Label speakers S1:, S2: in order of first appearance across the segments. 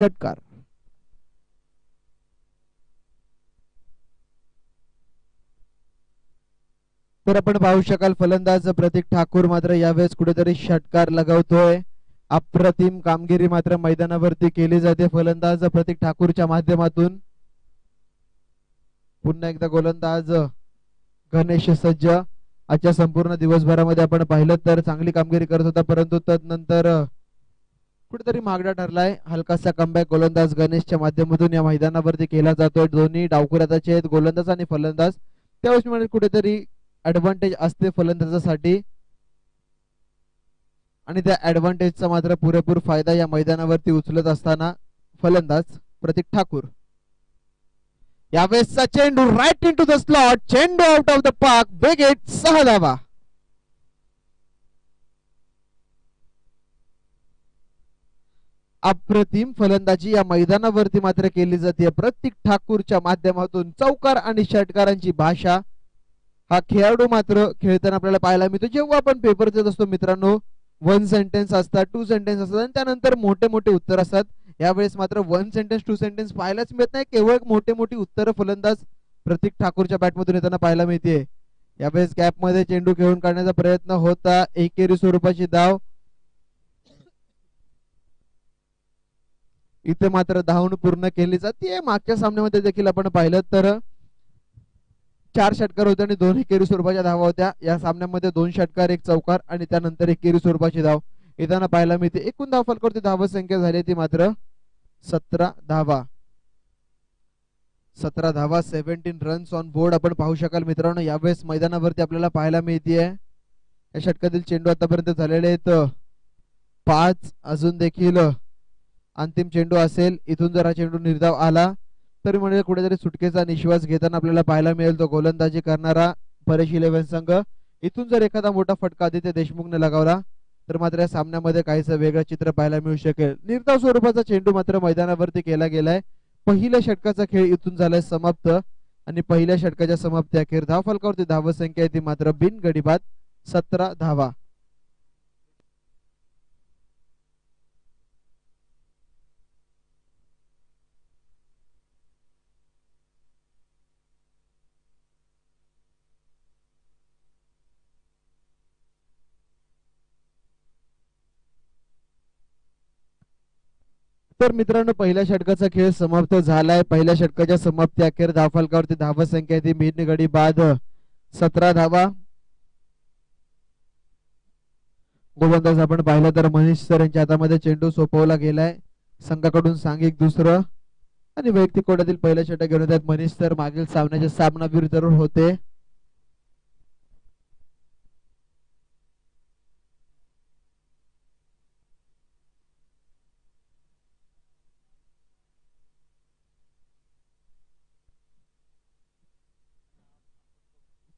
S1: षटकार. तर आपण पाहू शकाल फलंदाज प्रतीक ठाकूर मात्र यावेळेस कुठेतरी षटकार लगावतोय. अप्रतिम कामगिरी मात्र मैदानावरती केली जाते फलंदाज प्रतीक ठाकूरच्या माध्यमातून. पुन्हा एकदा गोलंदाज गणेश सज्ज आजच्या संपूर्ण दिवसभरामध्ये आपण पाहिलं तर चांगली कामगिरी करत होता, परंतु तदनंतर कुठेतरी मागडा ठरलाय. हलकासा कमबॅक गोलंदाज गणेशच्या माध्यमातून या मैदानावरती केला जातोय. दोन्ही डावखुराचे आहेत गोलंदाज आणि फलंदाज, त्यावेळेस कुठेतरी ऍडव्हान्टेज असते फलंदाजासाठी आणि त्या ऍडव्हान्टेजचा मात्र पुरेपूर फायदा या मैदानावरती उचलत असताना फलंदाज प्रतीक ठाकूर. यावेळेसचा चेंडू राईट इनटू द स्लॉट, चेंडू out of the park, big hit, 6 धावा. अप्रतिम फलंदाजी या मैदानावरती मात्र केली जाते प्रतीक ठाकूरच्या माध्यमातून. चौकार आणि षटकारांची भाषा हा खेळाडू मात्र खेळताना आपल्याला पाहायला मिळतो. जेव्हा आपण पेपर देत असतो मित्रांनो, 1 सेंटेन्स असतात, 2 सेंटेन्स असतात आणि त्यानंतर मोठे मोठे उत्तर असतात. यावेळेस मात्र 1 सेंटेन्स 2 सेंटेन्स पाहायलाच मिळत नाही, केवळ मोठे मोठी उत्तर फलंदाज प्रतीक ठाकूरच्या बॅटमधून येताना पाहायला मिळते. यावेळेस गॅप मध्ये चेंडू खेळून काढण्याचा प्रयत्न होता, एकेरी स्वरूपाची धाव. इथे मात्र धावून पूर्ण केली जाते. मागच्या सामन्यामध्ये देखील आपण पाहिलं तर 4 षटकार होते आणि 2 एकेरी स्वरूपाच्या धावा होत्या. या सामन्यामध्ये 2 षटकार 1 चौकार आणि त्यानंतर एकेरी स्वरूपाची धाव येताना पाहायला मिळते. एकूण धाव फलकावरती धाव संख्या झाली ती मात्र 17 धावा. 17 धावा, 17 रन्स ऑन बोर्ड आपण पाहू शकाल मित्रांनो. यावेळेस मैदानावरती आपल्याला पाहायला मिळते. या षटकातील चेंडू आतापर्यंत झालेले आहेत 5. अजून देखील अंतिम चेंडू असेल. इथून जर हा चेंडू निर्धाव आला तरी म्हणजे कुठेतरी सुटकेचा निश्वास घेताना आपल्याला पाहायला मिळेल तो गोलंदाजी करणारा परेश 11 संघ. इथून जर एखादा मोठा फटका आदित्य देशमुखने लगावला तर मात्र या सामन्यामध्ये काहीच वेगळं चित्र पाहायला मिळू शकेल. निर्धाव स्वरूपाचा चेंडू मात्र मैदानावरती केला गेलाय. पहिल्या षटकाचा खेळ इथून झालाय समाप्त आणि पहिल्या षटकाच्या समाप्ती अखेर धाव फलकावरती धाव संख्या ती मात्र बिनगडी बाद 17 धावा. तर मित्रांनो पहिल्या षटकाचा खेळ समाप्त झालाय. पहिल्या षटकाच्या समाप्ती अखेर धाव फलकावरती धाव संख्या ती बिनगडी बाद 17 धावा. गोलंदाज आपण पाहिलं तर मनीष सर यांच्या हातामध्ये चेंडू सोपवला गेलाय. संघाकडून सांघिक दुसरं आणि वैयक्तिक कोट्यातील पहिलं षटक घेऊन येतात मनीष सर. मागील सामन्याच्या सामनावीर जरूर होते.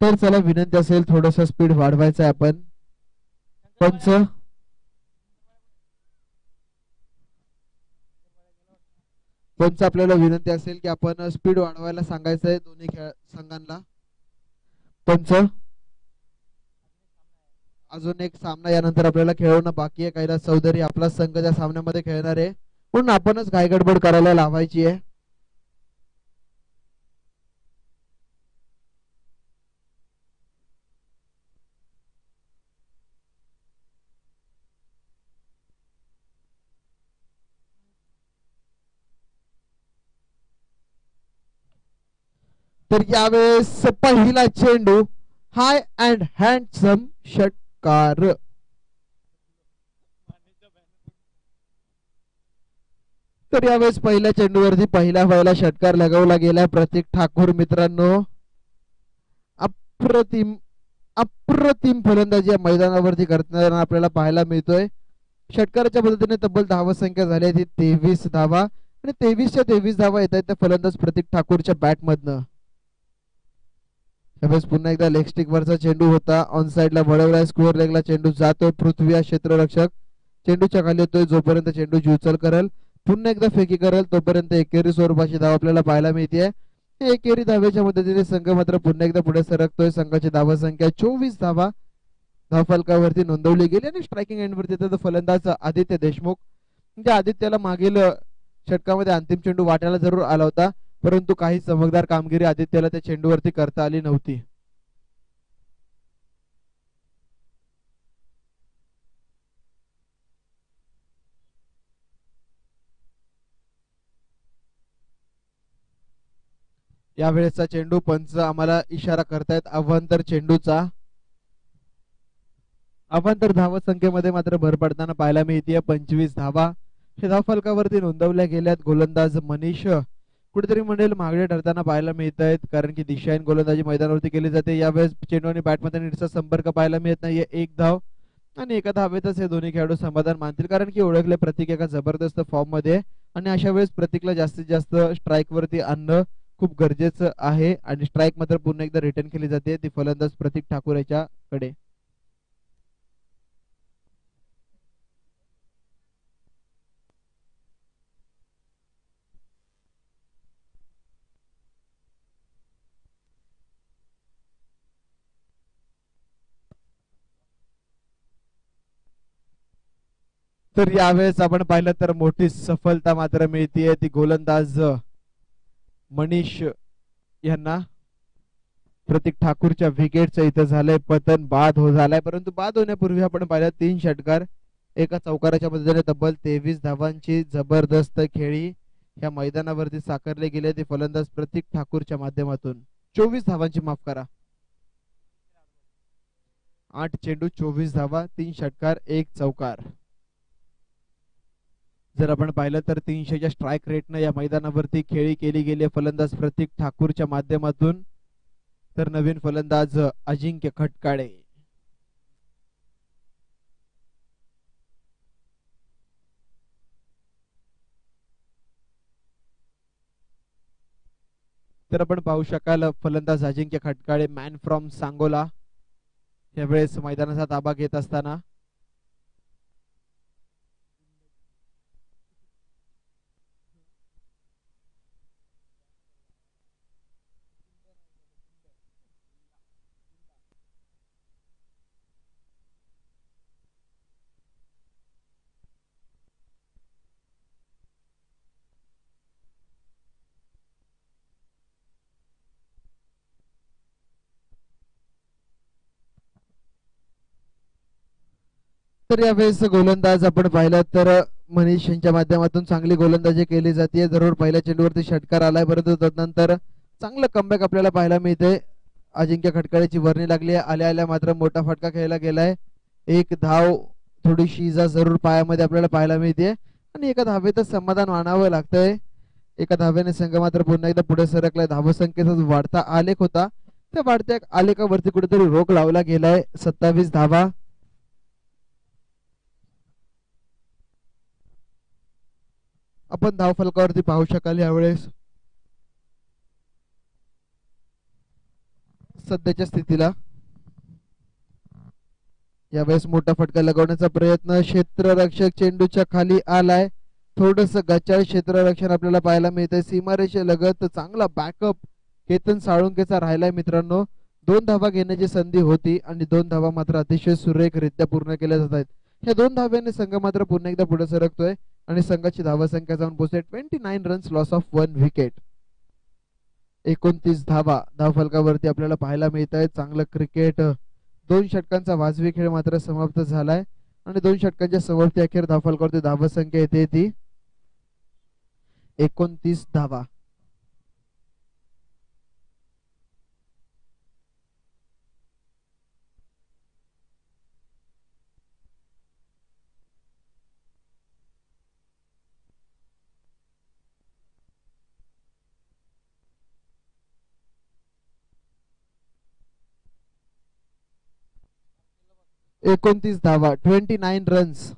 S1: तर चला विनंती असेल थोडस स्पीड वाढवायचं आहे आपण. पंच पंच आपल्याला विनंती असेल की आपण स्पीड वाढवायला सांगायचं आहे दोन्ही संघांना. पंच अजून एक सामना यानंतर आपल्याला खेळवणं बाकी आहे. कैलास चौधरी आपला संघ त्या सामन्यामध्ये खेळणार आहे म्हणून आपणच घाईगडबड करायला लावायची आहे. तर यावेळेस पहिला चेंडू हाय अँड हँडसम षटकार. तर यावेळेस पहिल्या चेंडूवरती पहिला षटकार लगावला गेलाय प्रतीक ठाकूर मित्रांनो. अप्रतिम अप्रतिम फलंदाजी या मैदानावरती करताना आपल्याला पाहायला मिळतोय. षटकाराच्या पद्धतीने तब्बल धावा संख्या झाली आहे 23 धावा आणि 23च्या 23 धावा येत आहेत त्या फलंदाज प्रतीक ठाकूरच्या बॅट मधनं. यावेळेस पुन्हा एकदा लेग स्टिक वरचा चेंडू होता, ऑन साइडला वळवलाय, स्कोअर लेगला चेंडू जातोय. पृथ्वी हा क्षेत्ररक्षक चेंडूच्या खाली येतोय. जोपर्यंत चेंडूची उचल करेल पुन्हा एकदा फेकी करेल तोपर्यंत एकेरी स्वरूपाची धाव आपल्याला पाहायला मिळते. एकेरी धावेच्या मदतीने संघ मात्र पुन्हा एकदा पुढे सरकतोय. संघाची धावा संख्या 24 धावा धाव फलकावरती नोंदवली गेली आणि स्ट्रायकिंग एंड वरती फलंदाज आदित्य देशमुख. म्हणजे आदित्यला मागील षटकामध्ये अंतिम चेंडू वाट्याला जरूर आला होता, परंतु काही चमकदार कामगिरी आदित्यला त्या चेंडूवरती करता आली नव्हती. यावेळेसचा चेंडू पंच आम्हाला इशारा करतायत अवांतर चेंडूचा. अवांतर धावा संख्येमध्ये मात्र भर पडताना पाहायला मिळते 25 धावा. हे धाव फलकावरती नोंदवल्या गेल्यात. गोलंदाज मनीष कुठेतरी मंडळ मागणे ठरताना पाहायला मिळत आहेत, कारण की दिशाहीन गोलंदाजी मैदानावरती केली जाते. यावेळेस चेंडू आणि बॅटमध्ये नीटचा संपर्क पाहायला मिळत नाहीये. एक धाव आणि एका धावेतच हे दोन्ही खेळाडू समाधान मानतील, कारण की ओळखले प्रतीक एका जबरदस्त फॉर्म मध्ये आणि अशा वेळेस प्रतीकला जास्तीत जास्त स्ट्राईक वरती आणणं खूप गरजेचं आहे आणि स्ट्राईक मात्र पुन्हा एकदा रिटर्न केली जाते ती फलंदाज प्रतीक ठाकूर याच्याकडे. तर यावेळेस आपण पाहिलं तर मोठी सफलता मात्र मिळतीये ती गोलंदाज मनीष यांना. प्रतीक ठाकूरच्या विकेटचं इथं झालंय पतन, बाद हो झालाय, परंतु बाद होण्यापूर्वी आपण पाहिलं 3 षटकार एका चौकाराच्या मदतीने तब्बल 23 धावांची जबरदस्त खेळी या मैदानावरती साकारले गेले ते फलंदाज प्रतीक ठाकूरच्या माध्यमातून. 24 धावांची, माफ करा, 8 चेंडू 24 धावा, 3 षटकार, 1 चौकार. जर आपण पाहिलं तर 300च्या स्ट्राईक रेटनं या मैदानावरती खेळी केली गेली फलंदाज प्रतीक ठाकूरच्या माध्यमातून. तर नवीन फलंदाज अजिंक्य खटकाळे. तर आपण पाहू शकाल फलंदाज अजिंक्य खटकाळे, मॅन फ्रॉम सांगोला, यावेळेस मैदानाचा ताबा घेत असताना. तर यावेळेस गोलंदाज आपण पाहिलं तर मनीष यांच्या माध्यमातून चांगली गोलंदाजी केली जाते. जरूर पहिल्या चेंडूवरती षटकार आलाय, परंतु तदनंतर चांगलं कमबॅक आपल्याला पाहायला मिळते. अजिंक्य खटकाळेची वर्णी लागली आहे. आल्या आल्या मात्र मोठा फटका खेळला गेलाय. एक धाव, थोडीशी इजा जरूर पायामध्ये आपल्याला पाहायला मिळते आणि एका धावेतच समाधान मानावं लागतंय. एका धावेने संघ मात्र पुन्हा एकदा पुढे सरकलाय. धावसंख्येचा वाढता आलेख होता त्या वाढत्या आलेखावरती कुठेतरी रोख लावला गेलाय. 27 धावा. आपण धाव फलकावरती पाहू शकाल यावेळेस सध्याच्या स्थितीला. यावेळेस मोठा फटका लगवण्याचा प्रयत्न, क्षेत्ररक्षक चेंडूच्या खाली आलाय. थोडस गचाळ क्षेत्ररक्षण आपल्याला पाहायला मिळतंय. सीमारेषे लगत चांगला बॅकअप केतन साळुंकेचा राहिलाय मित्रांनो. 2 धावा घेण्याची संधी होती आणि 2 धावा मात्र अतिशय सुरेखरित्या पूर्ण केल्या जात आहेत. ह्या 2 धाव्याने संघ मात्र पुन्हा एकदा पुढे सरकतोय आणि संघाची धावसंख्या जाऊन पोहोचते 29 रन्स, लॉस ऑफ 1 विकेट. 29 धावा धाव फलकावरती आपल्याला पाहायला मिळत आहे. चांगलं क्रिकेट. 2 षटकांचा वाजवी खेळ मात्र समाप्त झालाय आणि 2 षटकांच्या समाप्ती अखेर धाव फलकावरती धावसंख्या येते ती 29 धावा. एकोणतीस धावा, 29 रन्स.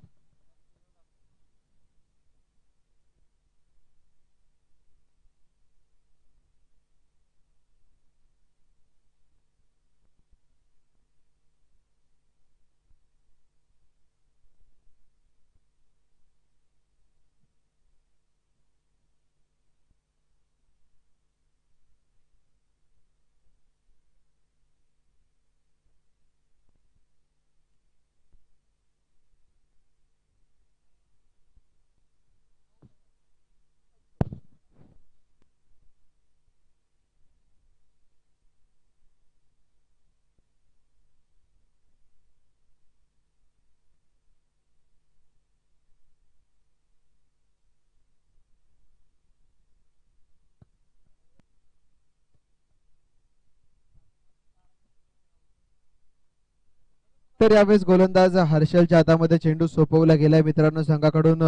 S1: तर यावेळेस गोलंदाज हर्षलच्या हातामध्ये चेंडू सोपवला गेलाय मित्रांनो संघाकडून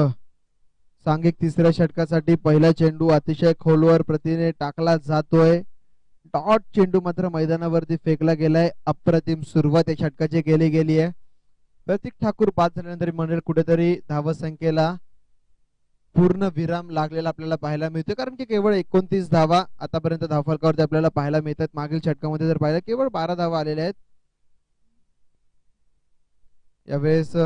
S1: सांघिक तिसऱ्या षटकासाठी पहिला चेंडू अतिशय खोलवर प्रतिने टाकला जातोय. डॉट चेंडू मात्र मैदानावरती फेकला गेलाय. अप्रतिम सुरुवात या षटकाची गेली आहे. प्रतीक ठाकूर बाद झाल्यानंतर मंडळ कुठेतरी धावसंख्येला पूर्ण विराम लागलेला आपल्याला पाहायला मिळतोय, कारण की केवळ 29 धावा आतापर्यंत धावफलकावरती आपल्याला पाहायला मिळतात. मागील षटकामध्ये जर पाहिलं केवळ 12 धावा आलेल्या आहेत. यावेळेस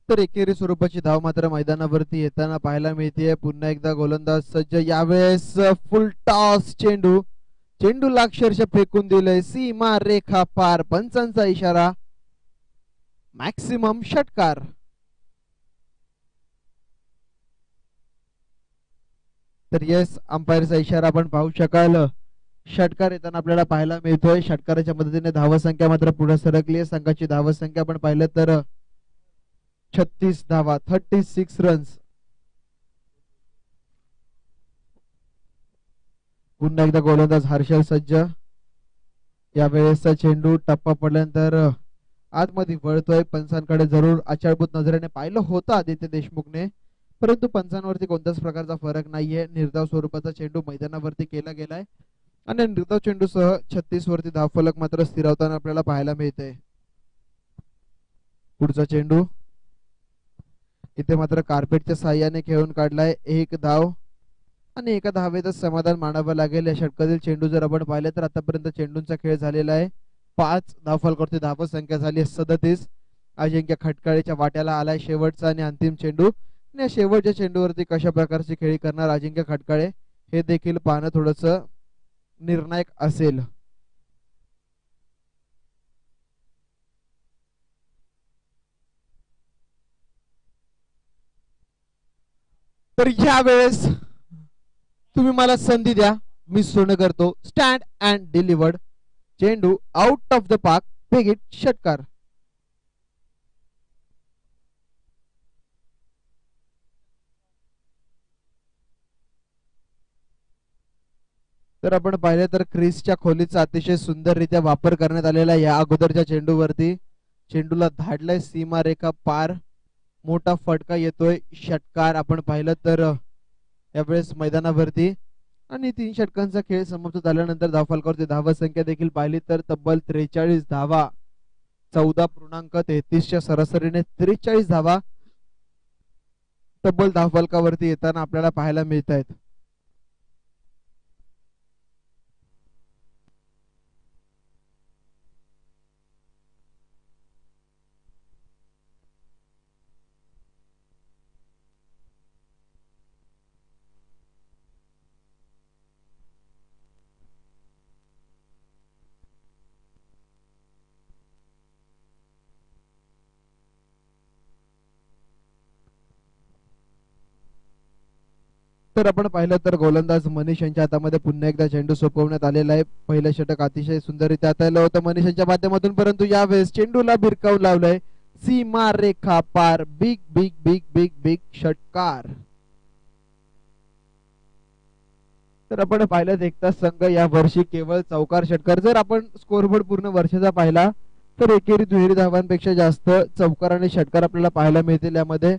S1: तर एकेरी स्वरूपाची धाव मात्र मैदानावरती येताना पाहायला मिळते. पुन्हा एकदा गोलंदाज सज्ज. यावेळेस फुल टॉस चेंडू. चेंडूला अक्षरशः फेकून दिलंय सीमा रेखा पार. पंचांचा इशारा, मॅक्सिमम षटकार. तर येस, अंपायरचा इशारा आपण पाहू शकाल. षटकार येताना आपल्याला पाहायला मिळतोय. षटकाराच्या मदतीने धावसंख्या मात्र पुढे सरकली आहे. संघाची धावसंख्या आपण पाहिलं तर 36 धावा, 36 रन्स. पुन्हा एकदा गोलंदाज हर्षल सज्ज. यावेळेसचा चेंडू टप्पा पडल्यानंतर आतमध्ये वळतोय. पंचांकडे जरूर आचारभूत नजरेने पाहिलं होतं आदित्य देशमुखने, परंतु पंचांवरती कोणत्याच प्रकारचा फरक नाहीये. निर्धाव स्वरूपाचा चेंडू मैदानावरती केला गेलाय आणि निर्धाव चेंडूसह 36 वरती धावफलक मात्र स्थिरावताना आपल्याला पाहायला मिळते. पुढचा चेंडू इथे मात्र कार्पेटच्या साह्याने खेळून काढलाय. एक धाव आणि एका धावेतच समाधान मानावं लागेल. या षटकातील चेंडू जर आपण पाहिले तर आतापर्यंत चेंडूंचा खेळ झालेला आहे. 5 धावफलकावरती धावसंख्या झाली 37. अजिंक्य खटकाळेच्या वाट्याला आलाय शेवटचा आणि अंतिम चेंडू. या शेवटच्या चेंडूवरती कशा प्रकारची खेळी करणार अजिंक्य खटकाळे हे देखील पाहणं थोडस निर्णायक असेल. तर ह्या वेळेस तुम्ही मला संधी द्या, मी सोनं करतो. Stand and delivered. चेंडू out of the park. Big षटकार. तर आपण पाहिले तर क्रिसच्या खोलीचा अतिशय सुंदररित्या वापर करण्यात आलेला या अगोदरच्या चेंडूवरती. चेंडूला धाडलाय सीमारेखा पार. मोठा फटका येतोय. षटकार आपण पाहिलं तर यावेळेस मैदानावरती. आणि 3 षटकांचा खेळ समाप्त झाल्यानंतर धावफलकावरती धावसंख्या देखील पाहिली तर तब्बल 43 धावा. 14.33 च्या सरासरीने 43 धावा तब्बल धावफलकावरती येताना आपल्याला पाहायला मिळत आहेत. तर आपण पाहिलं तर गोलंदाज मनीष यांच्या हातामध्ये पुन्हा एकदा चेंडू सोपवण्यात आलेला आहे. पहिलं षटक अतिशय सुंदररित्या हाताळलं होतं मनीष यांच्या माध्यमातून, परंतु यावेळेस चेंडूला भिरकावून लावलंय सीमा रेखा पार. Big big big big big षटकार. तर आपण पाहिलं देखता संघ या वर्षी केवळ चौकार षटकार. जर आपण स्कोरबोर्ड पूर्ण वर्षाचा पाहिला तर एकेरी दुहेरी धावांपेक्षा जास्त चौकार आणि षटकार आपल्याला पाहायला मिळतील. यामध्ये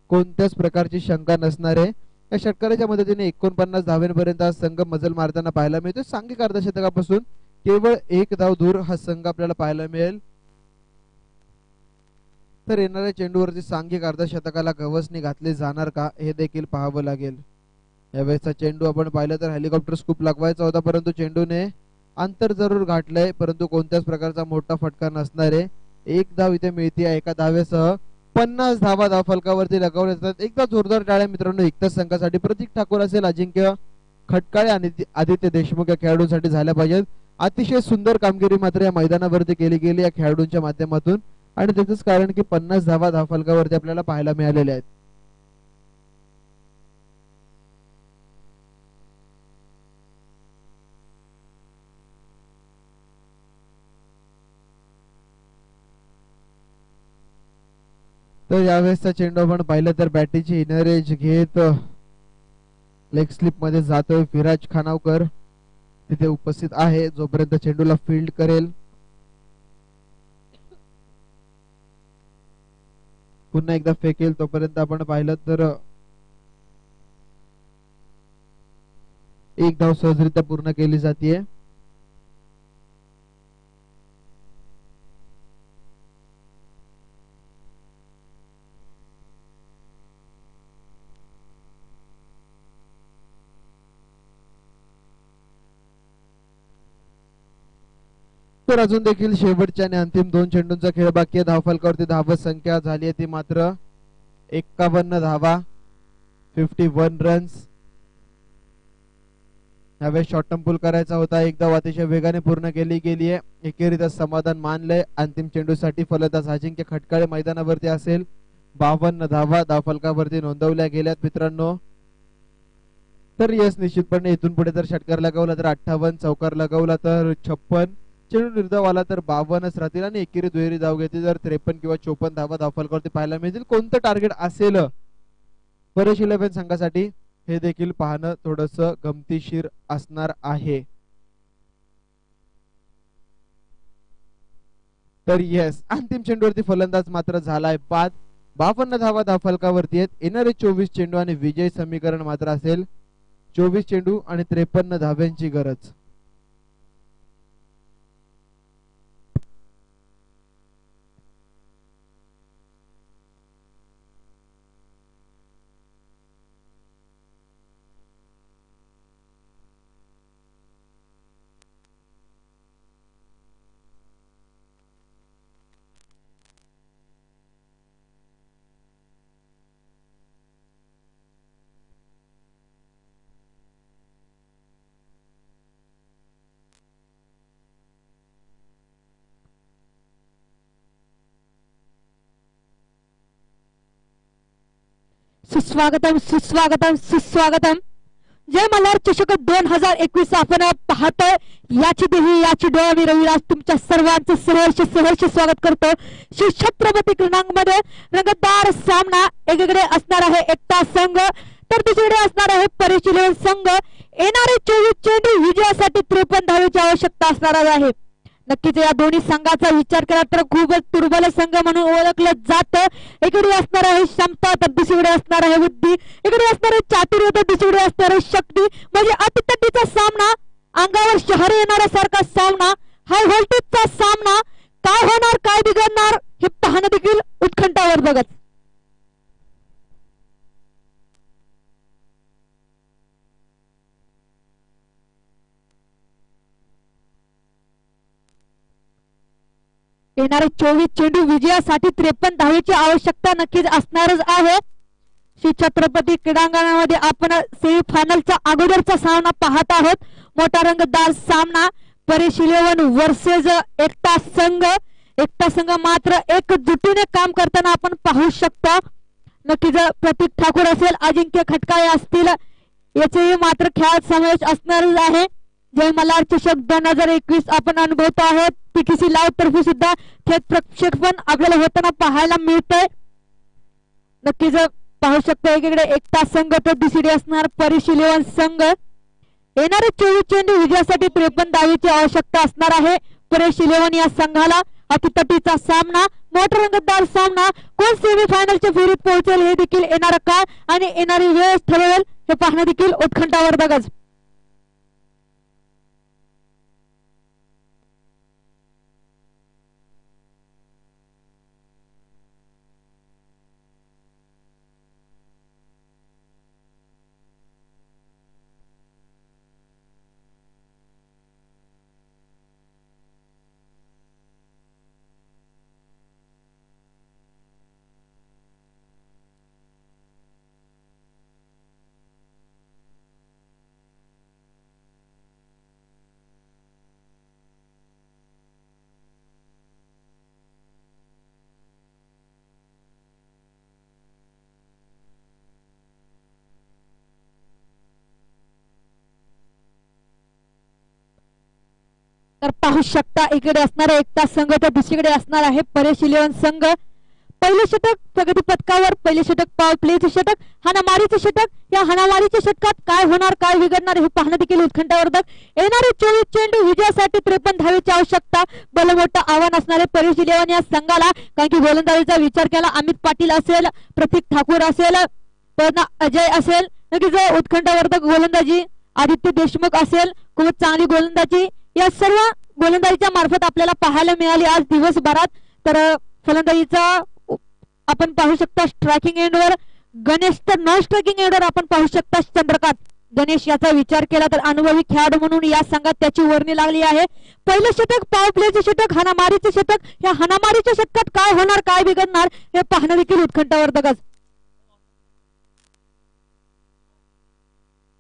S1: कोणत्याच प्रकारची शंका नसणार आहे. या षटकाराच्या मदतीने 49 धावांपर्यंत हा संघ मजल मारताना पाहायला मिळतो. सांघिक अर्धशतकापासून केवळ 1 धाव दूर हा संघ आपल्याला पाहायला मिळेल. तर येणाऱ्या चेंडूवरती सांघिक अर्धशतकाला गवसणी घातली जाणार का हे देखील पाहावं लागेल. यावेळेसचा चेंडू आपण पाहिलं तर हेलिकॉप्टर स्कूप लागवायचा होता, परंतु चेंडूने अंतर जरूर गाठलंय, परंतु कोणत्याच प्रकारचा मोठा फटका नसणार आहे. 1 धाव इथे मिळते. एका धावेसह 50 धावा धावफलकावरती लगावल्या जातात. एकदा जोरदार टाळ्या मित्रांनो एकताच संघासाठी. प्रतीक ठाकूर असेल, अजिंक्य खटकाळे आणि आदित्य देशमुख या खेळाडूंसाठी झाल्या पाहिजेत. अतिशय सुंदर कामगिरी मात्र या मैदानावरती केली गेली या खेळाडूंच्या माध्यमातून आणि त्याचंच कारण की 50 धावा धावफलकावरती आपल्याला पाहायला मिळालेल्या आहेत. तर यावेळेसचा चेंडू आपण पाहिलं तर बॅटीची इनर एज घेत लेग स्लिप मध्ये जातोय विराज खानावकर तिथे उपस्थित आहे, जोपर्यंत चेंडूला फील्ड करेल. पुन्हा एकदा फेकेल तोपर्यंत आपण पाहिलं तर एक धाव सहजरित्या पूर्ण केली जाते. तर अजून देखील शेवटच्या आणि अंतिम 2 चेंडूंचा खेळ बाकी आहे. धावफलकावरती धावत संख्या झाली आहे ती मात्र 51 धावा, 51 रन्स. यावेळेस शॉर्ट टर्म पूल करायचा होता, एकदा अतिशय वेगाने पूर्ण केली गेली आहे. एकेरीतच समाधान मानलंय. अंतिम चेंडूसाठी फलंदाज अजिंक्य खटकाळे मैदानावरती असेल. 52 धावा धावफलकावरती नोंदवल्या गेल्यात मित्रांनो. तर यस निश्चितपणे इथून पुढे जर षटकार लगावला तर 58, चौकार लगावला तर 56, चेंडू निर्धाव आला तर 52च राहतील आणि एकेरी दुहेरी धाव घेतली तर 53 किंवा 54 धावा धावफलकावरती पाहायला मिळतील. कोणतं टार्गेट असेल परेश 11 संघासाठी हे देखील पाहणं थोडस गमतीशीर असणार आहे. तर येस अंतिम चेंडूवरती फलंदाज मात्र झालाय बाद. 52 धावा धावफलकावरती आहेत. येणारे 24 चेंडू आणि विजय समीकरण मात्र असेल 24 चेंडू आणि 53 धाव्यांची गरज.
S2: सुस्वागतम सुस्वागतम सुस्वागतम. जय मल्हार चषक 2021 आपण पाहतोय. याची देही याची डोळा मी रविराज तुमच्या सर्वांचं सहर्ष सहर्ष स्वागत करतो. श्री छत्रपती क्रीडांगणामध्ये रंगतदार सामना. एकीकडे असणार आहे एकता संघ तर दुसरीकडे असणार आहे परेश 11 संघ. येणारे 24 चेंडू विजयासाठी 53 धावेची आवश्यकता असणार आहे. नक्कीच या दोन्ही संघाचा विचार केला तर खूपच दुर्बल संघ म्हणून ओळखलं जातं. इकडे असणार आहे क्षमता तर दुसरीकडे असणार आहे बुद्धी. इकडे असणार आहे चातुर्य तर दुसरीकडे असणार आहे शक्ती. म्हणजे अतितटीचा सामना, अंगावर शहर येणाऱ्यासारखा सामना, हाय व्होल्टेजचा सामना. काय होणार काय बिघडणार हे पाहणं देखील उत्कंठावर बघत. येणारे 24 चेंडू विजयासाठी 53 धावेची आवश्यकता नक्कीच असणारच आहे. श्री छत्रपती क्रीडांगणामध्ये आपण सेमीफायनलचा अगोदरचा सामना पाहत आहोत. मोठा रंगतदार सामना परेश 11 वर्सेस एकता संघ. एकता संघ मात्र एकजुटीने काम करताना आपण पाहू शकतो. नक्कीच प्रतीक ठाकूर असेल, अजिंक्य खटकाळे असतील, याचेही मात्र खेळात समावेश असणारच आहे. जय मल्हार चषक 2021 आपण अनुभवतो आहोत. पीटीसी लाईव्ह तर्फे सुद्धा थेट प्रक्षेपण आपल्याला होताना पाहायला मिळतंय. नक्कीच पाहू शकतो एकीकडे एकता संघ तर दुसरीकडे असणार परेश 11 संघ. येणारे 24 चेंडू विजयासाठी 53 धावेची आवश्यकता असणार आहे परेश 11 या संघाला. अतितटीचा सामना, मोठा रंगतदार सामना. कोण सेमीफायनलच्या फेरीत पोहोचेल हे देखील येणारा काळ आणि येणारी वेळ ठरवेल हे पाहणं देखील उत्कंठावर बघत. तर पाहू शकता इकडे असणार एकता संघ तर दुसरीकडे असणार आहे परेश 11 संघ. पहिले षटक प्रगती पथकावर, पहिले षटक पॉवर प्लेचे षटक, हाणामारीचे षटक. या हाणामारीच्या षटकात काय होणार, काय बिघडणार हे पाहणं देखील उत्कंठावर्धक. येणारे 24 चेंडू विजयासाठी 53 धावेची आवश्यकता. भलमोठं आव्हान असणारे परेश इलेव्हन या संघाला, कारण की गोलंदाजीचा विचार केला अमित पाटील असेल, प्रतीक ठाकूर असेल, पण अजय असेल, नक्कीच उत्कंठावर्धक गोलंदाजी. आदित्य देशमुख असेल, खूप चांगली गोलंदाजी. या सर्व गोलंदाजीच्या मार्फत आपल्याला पाहायला मिळाली आज दिवसभरात. तर फलंदाजीचा आपण पाहू शकता स्ट्रायकिंग एंडवर गणेश, तर नॉन स्ट्रायकिंग एंडवर आपण पाहू शकता चंद्रकांत. गणेश याचा विचार केला तर अनुभवी खेळाडू म्हणून या संघात त्याची वर्णी लागली आहे. पहिलं षटक पॉवर प्लेचे षटक, हाणामारीचे षटक. या हाणामारीच्या षटकात काय होणार, काय बिघडणार हे पाहणं देखील उत्कंठावर्धकच.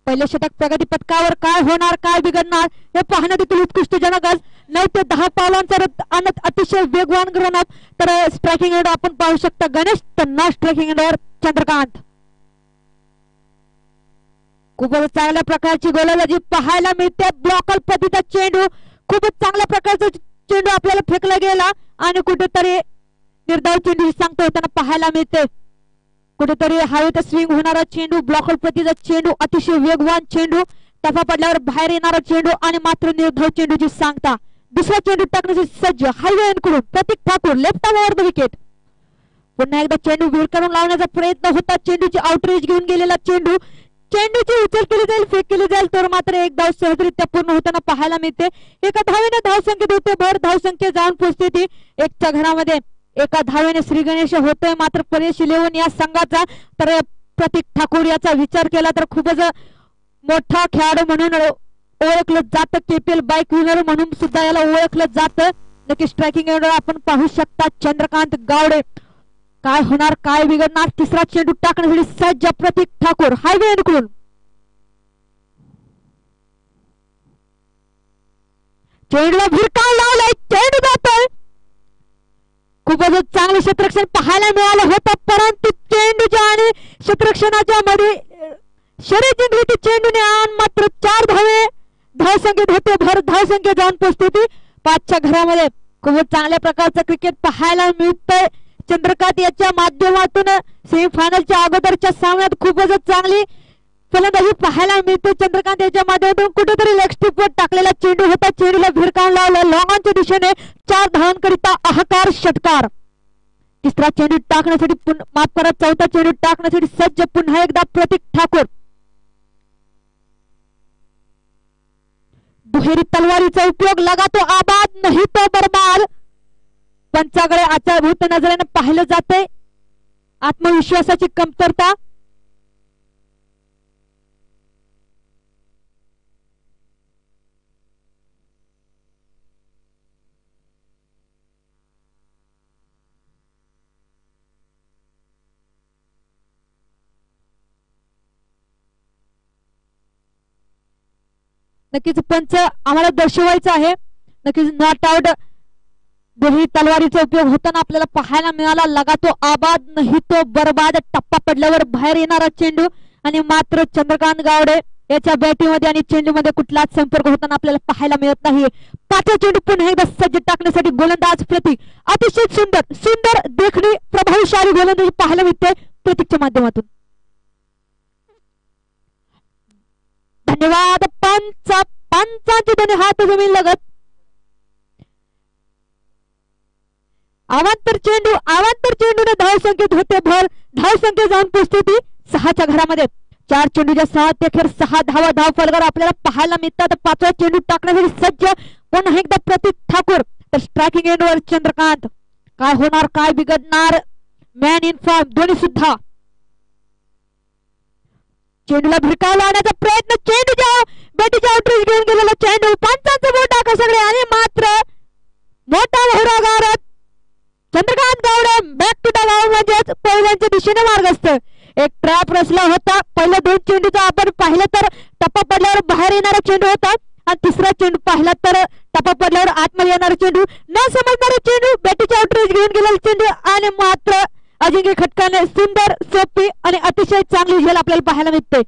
S2: पहिले षटक प्रगती पथकावर काय होणार, काय बिघडणार हे पाहणं देखील उत्कृष्टजनकच. 9 ते 10 पावलांचा आणत अतिशय वेगवान ग्रहणात. तर स्ट्रायकिंग एंड आपण पाहू शकता गणेश, तर नॉन स्ट्रायकिंग एंडवर चंद्रकांत. खूपच चांगल्या प्रकारची गोलंदाजी पाहायला मिळते. ब्लॉकर पद्धतीचा चेंडू, खूपच चांगल्या प्रकारचा चेंडू आपल्याला फेकला गेला आणि कुठेतरी निर्धाव चेंडू सांगतो होताना पाहायला मिळते. कुठेतरी हवेत स्विंग होणारा चेंडू, ब्लॉकर पद्धतीचा चेंडू, अतिशय वेगवान चेंडू, टप्पा पडल्यावर बाहेर येणारा चेंडू आणि मात्र निर्धाव चेंडूची सांगता. दुसरा चेंडू टाकण्यासाठी सज्ज हायवे कडून Pratik Thakur, left over the wicket. पुन्हा एकदा चेंडू भिरकावून लावण्याचा प्रयत्न होता. चेंडूची आउटरीच घेऊन गेलेला चेंडू, चेंडूची उचल केली जाईल, फेक केली जाईल, तर मात्र एक धाव सहजरित्या पूर्ण होताना पाहायला मिळते. एका धावेने धावसंख्येत होते भर, धावसंख्या जाऊन पोहोचते ती 1च्या घरामध्ये. एका धावेने श्री गणेश होतोय मात्र परेश इलेव्हन या संघाचा. तर प्रतीक ठाकूर याचा विचार केला तर खूपच मोठा खेळाडू म्हणून ओळखलं जातं. केपीएल बाईक विनर म्हणून सुद्धा याला ओळखलं जातं. नक्की स्ट्रायकिंग एंडवर आपण पाहू शकता चंद्रकांत गावडे. काय होणार, काय बिघडणार. तिसरा चेंडू टाकण्यासाठी सज्ज प्रतीक ठाकूर, हायवे कडून. चेंडूला भिरकाव लावलाय, चेंडू जातोय. खूपच चांगले क्षेत्ररक्षण पाहायला मिळालं होतं, परंतु चेंडूच्या आणि क्षेत्ररक्षणाच्या मध्ये शर्यत जिंकली ती चेंडूने आणि मात्र 4 धावे धावसंख्येत होते भर, धावसंख्या जाऊन पोहोचते ती 5च्या घरामध्ये. खूपच चांगल्या प्रकारचं क्रिकेट पाहायला मिळतंय. चंद्रकांत याच्या माध्यमातून सेमीफायनलच्या अगोदरच्या सामन्यात खूपच चांगली फलंदाजी पाहायला मिळते. चंद्रकांत याच्या माध्यमातून कुठेतरी लेग स्टिपवर टाकलेला चेंडू होता, चेंडूला भिरकावून लावला लॉंगॉनच्या दिशेने 4 धावांकरिता अहकार षटकार. तिसरा चेंडू टाकण्यासाठी माफ करा, चौथा चेंडू टाकण्यासाठी सज्ज पुन्हा एकदा प्रतीक ठाकूर. दुहेरी तलवारीचा उपयोग लगातो आबाद नाही तो बरबाद. पंचाकडे आचारभूत नजरेने पाहिलं जाते. आत्मविश्वासाची कमतरता. नक्कीच पंच आम्हाला दर्शवायचं आहे. नक्कीच नॉट आउट दोन्ही तलवारीचा उपयोग होताना आपल्याला पाहायला मिळाला. लगातो आबाद नाही तो बरबाद. टप्पा पडल्यावर बाहेर येणारा चेंडू आणि मात्र चंद्रकांत गावडे याच्या बॅटिंगमध्ये आणि चेंडूमध्ये कुठलाच संपर्क होताना आपल्याला पाहायला मिळत नाही. 5वा चेंडू पुन्हा एकदा सज्ज टाकण्यासाठी गोलंदाज प्रतीक. अतिशय सुंदर सुंदर देखणी प्रभावशाली गोलंदाजी पाहायला मिळते प्रतीकच्या माध्यमातून. धन्यवाद पंचांचे दोन्ही हात जमीन लगत. अवांतर चेंडूने धावसंख्येत होते भर, धावसंख्या जाऊन पोहोचते ती 6च्या घरामध्ये. 4 चेंडूच्या 6 ते अखेर 6 धावा धाव फलकावर आपल्याला पाहायला मिळतात. 5वा चेंडू टाकण्यासाठी सज्ज पुन्हा एकदा प्रतीक ठाकूर. तर स्ट्रायकिंग एंडवर चंद्रकांत. काय होणार, काय बिघडणार. मॅन इन फॉर्म दोन्ही सुद्धा. चेंडूला भिरकाव लावण्याचा प्रयत्न, चेंडूच्या बॅटीच्या आउटरीच घेऊन गेलेला चेंडू. पंचांचं बोट टाका सगळे आणि मात्र मोठा मोहरा गारत Chandrakant Gawade back to the ground म्हणजेच पहिल्यांच्या दिशेने मार्गस्थ. एक ट्रॅप रचला होता. पहिल्या 2 चेंडूचा आपण पाहिलं तर टप्पा पडल्यावर बाहेर येणारा चेंडू होता आणि तिसरा चेंडू पाहिला तर टप्पा पडल्यावर आतमध्ये येणारा चेंडू, न समजणारा चेंडू, बॅटीच्या आउटरीच घेऊन गेलेला चेंडू आणि मात्र अजिंक्य खटकाने सुंदर सोपी आणि अतिशय चांगली झेल आपल्याला पाहायला मिळते.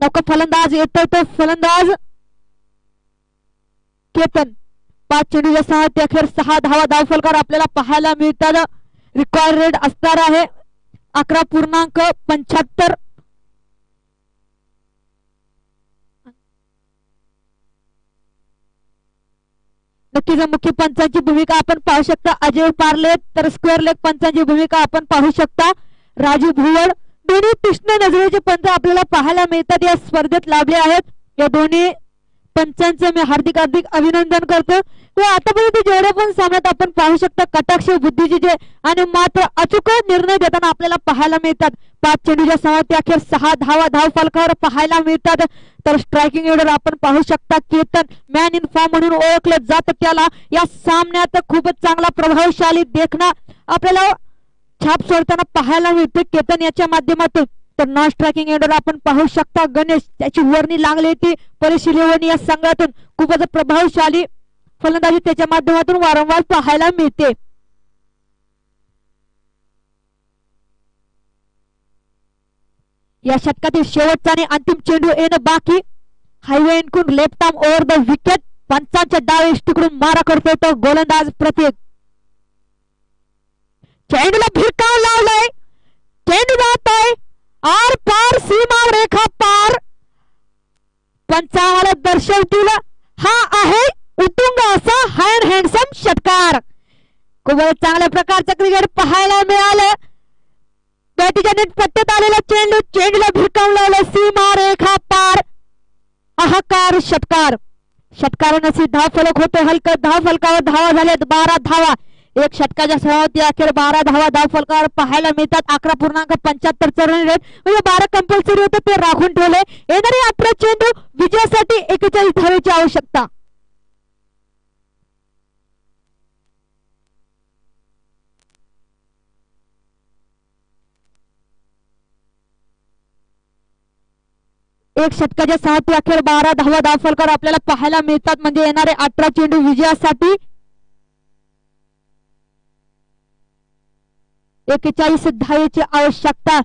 S2: नौका फलंदाज येतोय तो फलंदाज केतन. 5 चेंडूच्या 6 ते अखेर 6 धावा धाव फलकावर आपल्याला पाहायला मिळतात. रिक्वायर्ड रेट असणार आहे 11.75. नक्कीच मुख्य पंचांची भूमिका आपण पाहू शकता अजय पार्ले, तर स्क्वेअर लेग पंचांची भूमिका आपण पाहू शकता राजू भुवड. दोन्ही तीक्ष्ण नजरेचे पंच आपल्याला पाहायला मिळतात या स्पर्धेत लाभले आहेत. या दोन्ही पंचांचं मी हार्दिक अभिनंदन करतो. आतापर्यंत जेवढ्या पण सामन्यात आपण पाहू शकता कटाक्ष बुद्धीचे आणि मात्र अचूक निर्णय देताना आपल्याला पाहायला मिळतात. 5 चेंडूच्या समाप्ती अखेर 6 धावा धावफलकावर पाहायला मिळतात. तर स्ट्रायकिंग ऑर्डर आपण पाहू शकता केतन मॅन इन फॉर्म म्हणून ओळखलं जातं त्याला. या सामन्यात खूपच चांगला प्रभावशाली देखणा आपल्याला छाप सोडताना पाहायला मिळते केतन याच्या माध्यमातून. तर नॉन स्ट्रायकिंग ऑर्डर आपण पाहू शकता गणेश, त्याची वर्णी लागली ती परिशीलवणी या संघातून खूपच प्रभावशाली फलंदाजी त्याच्या माध्यमातून वारंवार पाहायला मिळते. या षटकातील शेवटचा आणि अंतिम चेंडू येणं बाकी. हायवे इनकून left arm over the wicket. पंचांच्या डावे इष्टीकडून मारा करतोय तो गोलंदाज प्रतीक. चेंडूला भिरकाव लावलाय, चेंडू जातोय आर पार सीमा रेखा पार. पंचावाला दर्शवतील हा आहे उत्तुंग असा हँडसम षटकार. खूपच चांगल्या प्रकारचं क्रिकेट पाहायला मिळालं. बॅटीच्या नेट पट्ट्यात आलेला चेंडू, चेंडूला भिरकावून लावला सीमा रेखा पार. हाहाकार षटकार. षटकारांची धाव फलक होते हलकत. धाव फलकावर धावा झाल्यात 12 धावा. एक षटकाच्या समाप्ती अखेर 12 धावा धाव फलकावर पाहायला मिळतात. 11.75 रन रेट म्हणजे 12 कंपल्सरी होते ते राखून ठेवले. येणारे 18 चेंडू विजयासाठी 41 धावेची आवश्यकता. एक षटकाच्या समाप्ती अखेर 12 धावा धाव फलकावर आपल्याला पाहायला मिळतात म्हणजे येणारे 18 चेंडू विजयासाठी 41 धावेची आवश्यकता.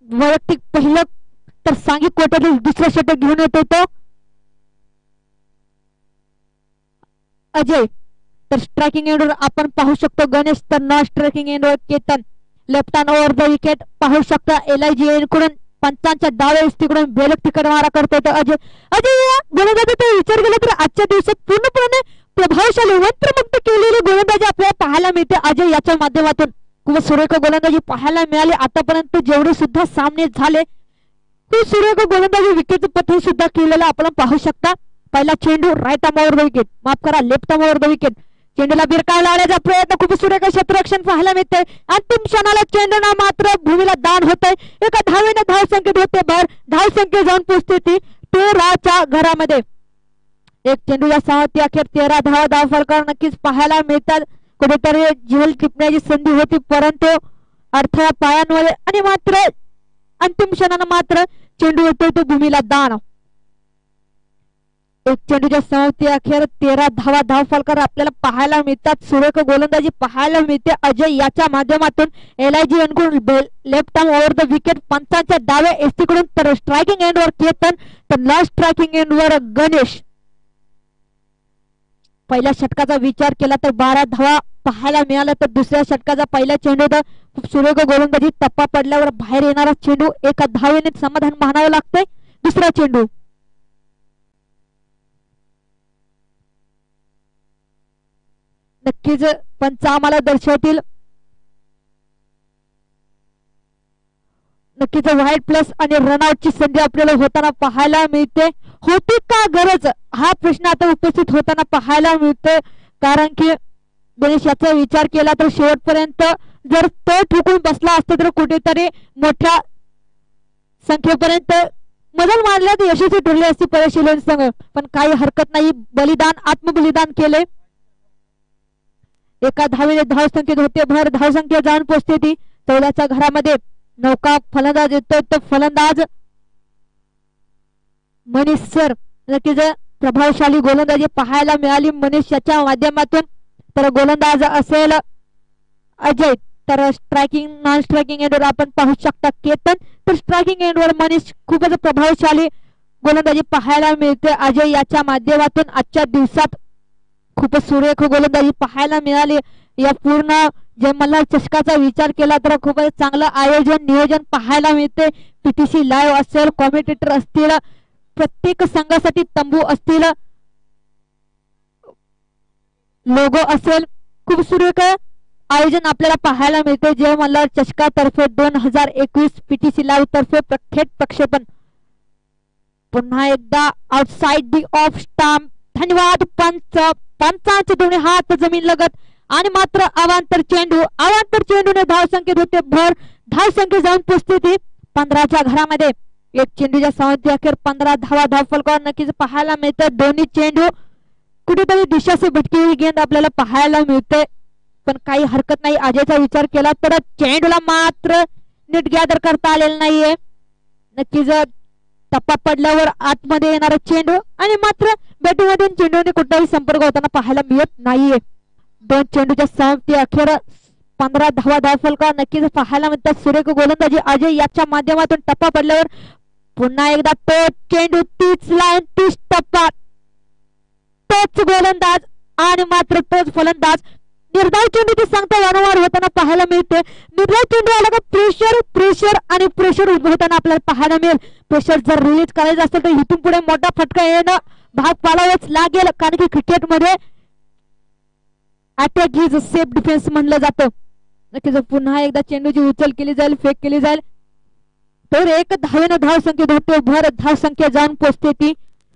S2: वैयक्तिक पहिलं तर सांघिक कोट्यातील दुसरं षटक घेऊन येतो तो अजय. तर स्ट्रायकिंग एंडवर आपण पाहू शकतो गणेश, तर नॉन स्ट्रायकिंग एंडवर Ketan. Left hand over the wicket पाहू शकता LIG कडून पंचांच्या डाव्या इष्टीकडून बेलक ठिकाण मारा करतो तो अजय. अजय गोलंदाजीचा विचार केला तर आजच्या दिवसात पूर्णपणे प्रभावशाली मंत्रमुक्त केलेली गोलंदाजी आपल्याला पाहायला मिळते अजय याच्या माध्यमातून. खूप सुरेख गोलंदाजी पाहायला मिळाली आतापर्यंत जेवढे सुद्धा सामने झाले. खूप सुरेख गोलंदाजी विकेट पथही सुद्धा केलेला आपण पाहू शकता. पहिला चेंडू right arm over the wicket, माफ करा left arm over the wicket. चेंडूला भिरकाव लावण्याचा प्रयत्न, खूप सुरेख क्षेत्ररक्षण पाहायला मिळते. अंतिम क्षणाला चेंडूला मात्र भूमीला दान होत आहे. एका धावेने धाव संख्येत होते भर. धाव संख्या जाऊन पोहोचते ती 13च्या घरामध्ये. एक चेंडूच्या समाप्ती अखेर 13 धावा धाव फलकावर नक्कीच पाहायला मिळतात. कुठेतरी झेल टिपण्याची संधी होती परंतु अडथळा पायांवर आणि मात्र अंतिम क्षणानं मात्र चेंडू येतोय तो भूमीला दान. एक चेंडूच्या समाप्ती अखेर 13 धावा धाव फलकावर आपल्याला पाहायला मिळतात. सुरेख गोलंदाजी पाहायला मिळते अजय याच्या माध्यमातून. LIG कडून left arm over the wicket पंचांच्या डाव्या एसटीकडून, तर स्ट्रायकिंग एंडवर केतन, तर नॉन स्ट्रायकिंग एंडवर गणेश. पहिल्या षटकाचा विचार केला तर 12 धावा पाहायला मिळाला, तर दुसऱ्या षटकाचा पहिला चेंडू तर खूप सुरेख गोलंदाजी टप्पा पडल्यावर बाहेर येणारा चेंडू एका धावेने समाधान मानावं लागतंय. दुसरा चेंडू नक्कीच पंच आम्हाला दर्शवतील. नक्कीच व्हाईट प्लस आणि रनआउटची संधी आपल्याला होताना पाहायला मिळते. होती का गरज हा प्रश्न आता उपस्थित होताना पाहायला मिळतोय. कारण की गणेश याचा विचार केला तर शेवटपर्यंत जर तो ठोकून बसला असता तर कुठेतरी मोठ्या संख्येपर्यंत मजल मारल्यात यशस्वी ठरली असती परिशीलन संघ. पण काही हरकत नाही, बलिदान आत्मबलिदान केले. एका धावेने धाव संख्येत होते भर. धाव संख्या जाऊन पोहोचते ती 14च्या घरामध्ये. नौका फलंदाज येतोय तो फलंदाज मनीष सर. नक्कीच प्रभावशाली गोलंदाजी पाहायला मिळाली मनीष याच्या माध्यमातून. तर गोलंदाज असेल अजय, तर स्ट्रायकिंग नॉन स्ट्रायकिंग एंडवर आपण पाहू शकता केतन, तर स्ट्रायकिंग एंडवर मनीष. खूपच प्रभावशाली गोलंदाजी पाहायला मिळते अजय याच्या माध्यमातून. आजच्या दिवसात खूपच सुरेख गोलंदाजी पाहायला मिळाली या पूर्ण जय मल्हार चषकाचा विचार केला तर खूपच चांगलं आयोजन नियोजन पाहायला मिळते. पीटीसी लाईव्ह असेल, कॉमेंटेटर असतील, प्रत्येक संघासाठी तंबू असतील, लोगो असेल, खूप सुरेख आयोजन आपल्याला पाहायला मिळते. जय मल्हार चषकातर्फे 2021 पीटीसी लाईव्ह तर्फे थेट प्रक्षेपण. पुन्हा एकदा आउटसाइड दी ऑफ स्टंप. धन्यवाद पंचांचे दोन्ही हात जमीन लगत आणि मात्र अवांतर चेंडूने धावसंख्येत होते भर. धावसंख्या जाऊन पोहोचते 15च्या घरामध्ये. एक चेंडूच्या समाप्ती अखेर 15 धावा धावफलकावर नक्कीच पाहायला मिळतं. दोन्ही चेंडू कुठेतरी दिशासे भटकी गेंद आपल्याला पाहायला मिळते, पण काही हरकत नाही. अजयचा विचार केला तर चेंडूला मात्र नीट गॅदर करता आलेला नाहीये. नक्कीच टप्पा पडल्यावर आतमध्ये येणारा चेंडू आणि मात्र बॅटिंगमध्ये चेंडूने कुठलाही संपर्क होताना पाहायला मिळत नाहीये. दोन चेंडूच्या समाप्ती अखेर 15 धावा धावफलकावर नक्कीच पाहायला मिळतात. सुरेख गोलंदाजी अजय याच्या माध्यमातून टप्पा पडल्यावर पुन्हा एकदा तो चेंडू 30 लाईन 30 टप्पा, तोच गोलंदाज आणि मात्र तोच फलंदाज. निर्धाव चेंडू ते सांगता वारंवार होताना पाहायला मिळते. निर्धाव चेंडू आला का प्रेशर उद्भवताना आपल्याला पाहायला मिळेल. प्रेशर जर रिलीज करायचं असेल तर इथून पुढे मोठा फटका येणं भाग पाडावंच लागेल, कारण की क्रिकेटमध्ये अटॅक इज सेफ डिफेन्स म्हणलं जातं. नक्कीच पुन्हा एकदा चेंडूची उचल केली जाईल, फेक केली जाईल तर एक धावेनं धावसंख्येत होते भर. धावसंख्या जाऊन पोहोचते ती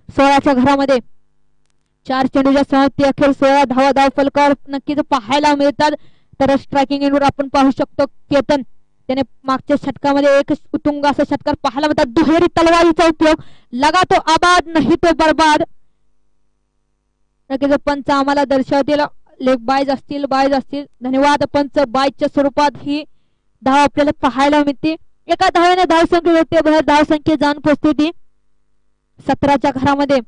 S2: 16च्या घरामध्ये. 4 चेंडूच्या समाप्ती अखेर 16 धावा धावफलकावर नक्कीच पाहायला मिळतात. तर स्ट्रायकिंग एंडवर आपण पाहू शकतो केतन, त्याने मागच्या षटकामध्ये एक उत्तुंग असा षटकार पाहायला मिळतात. दुहेरी तलवारीचा उपयोग, लगा तो आबाद नाही तो बर्बाद. नक्कीच पंच आम्हाला दर्शवतील लेग बायज असतील धन्यवाद पंच. बायच्या स्वरूपात ही धाव आपल्याला पाहायला मिळते. एका धावेने धावसंख्या होते भर. धावसंख्या जाऊन पोहोचते ती 17च्या घरामध्ये.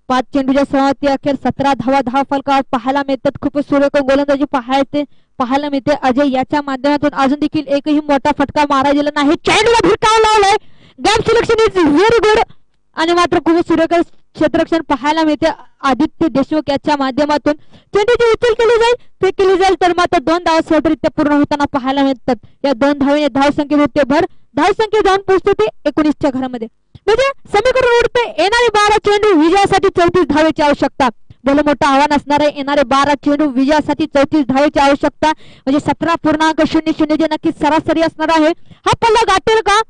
S2: 5 चेंडूच्या समाप्ती अखेर 17 धावा धावफलकावर पाहायला मिळतात. खूप सुरेख गोलंदाजी पाहायला मिळते अजय याच्या माध्यमातून. अजून देखील एकही मोठा फटका मारा गेला नाही. चेंडूला भिरकाव लावलाय. Gap selection is very good आणि मात्र खूप सुरेख क्षेत्ररक्षण पाहायला मिळते आदित्य देशमुख याच्या माध्यमातून. चेंडूची उचल केली जाईल, फेक केली जाईल तर मात्र 2 धावा सहजरित्या पूर्ण होताना पाहायला मिळतात. या 2 धावेने धावसंख्येत होते भर. धावसंख्या जाऊन पोहोचते ते 19च्या घरामध्ये. म्हणजे समीकरण उडते येणारे 12 चेंडू विजयासाठी 34 धावेची आवश्यकता. भले मोठं आव्हान असणार आहे. येणारे 12 चेंडू विजयासाठी 34 धावेची आवश्यकता म्हणजे 17.00 जे नक्कीच सरासरी असणार आहे. हा पल्ला गाठेल का?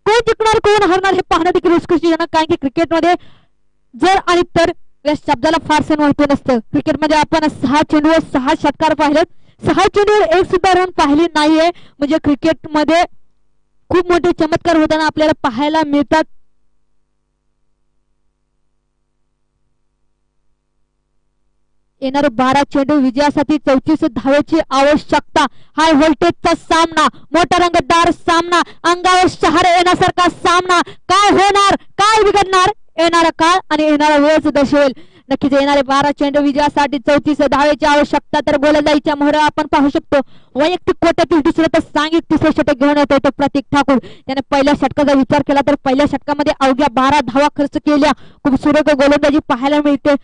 S2: कोण जिंकणार कोण हरणार हे पाहणं देखील उत्कृष्टजनक, कारण की क्रिकेटमध्ये जर आणि तर या शब्दाला फारसं महत्व नसतं. क्रिकेटमध्ये आपण 6 चेंडूवर 6 षटकार पाहिलेत. 6 चेंडूवर एक सुद्धा रन पाहिली नाहीये. म्हणजे क्रिकेटमध्ये खूप मोठे चमत्कार होताना आपल्याला पाहायला मिळतात. येणारे 12 चेंडू विजयासाठी 34 धावेची आवश्यकता. हाय व्होल्टेजचा सामना, मोठा रंगतदार सामना, अंगावर शहर येण्यासारखा सामना. काय होणार, काय बिघडणार, येणारा काळ आणि येणारा वेळच दर्शवेल. नक्कीच येणारे 12 चेंडू विजयासाठी 34 धावेची आवश्यकता. तर गोलंदाजीच्या मोहरा आपण पाहू शकतो. वैयक्तिक कोट्यातील दुसरं तर सांघिक तिसरं षटक घेऊन येतो तो प्रतीक ठाकूर. त्याने पहिल्या षटकाचा विचार केला तर पहिल्या षटकामध्ये अवघ्या 12 धावा खर्च केल्या. खूप सुरेख गोलंदाजी पाहायला मिळते.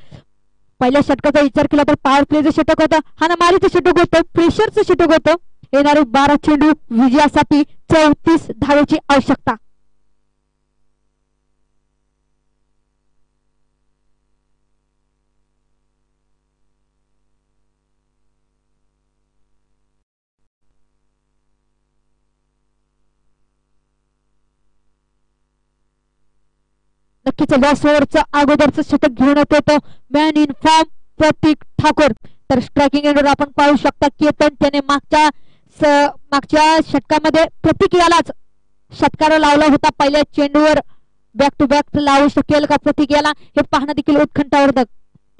S2: पहिल्या षटकाचा विचार केला तर पॉवर प्लेचं षटक होतं, हाणामारीचं षटक होतं, प्रेशरचं षटक होतं. येणारे 12 चेंडू विजयासाठी 34 धावेची आवश्यकता. नक्कीच लास्ट ओव्हरचं अगोदरचं षटक घेऊन येतो तो मॅन इन फॉर्म प्रतीक ठाकूर. तर स्ट्रायकिंग एंडवर आपण पाहू शकता केतन, त्याने मागच्या षटकामध्ये प्रतीक यालाच षटकार लावला होता. पहिल्या चेंडूवर बॅक टू बॅक लावू शकेल का प्रतीक याला हे पाहणं देखील उत्कंठावर्धक.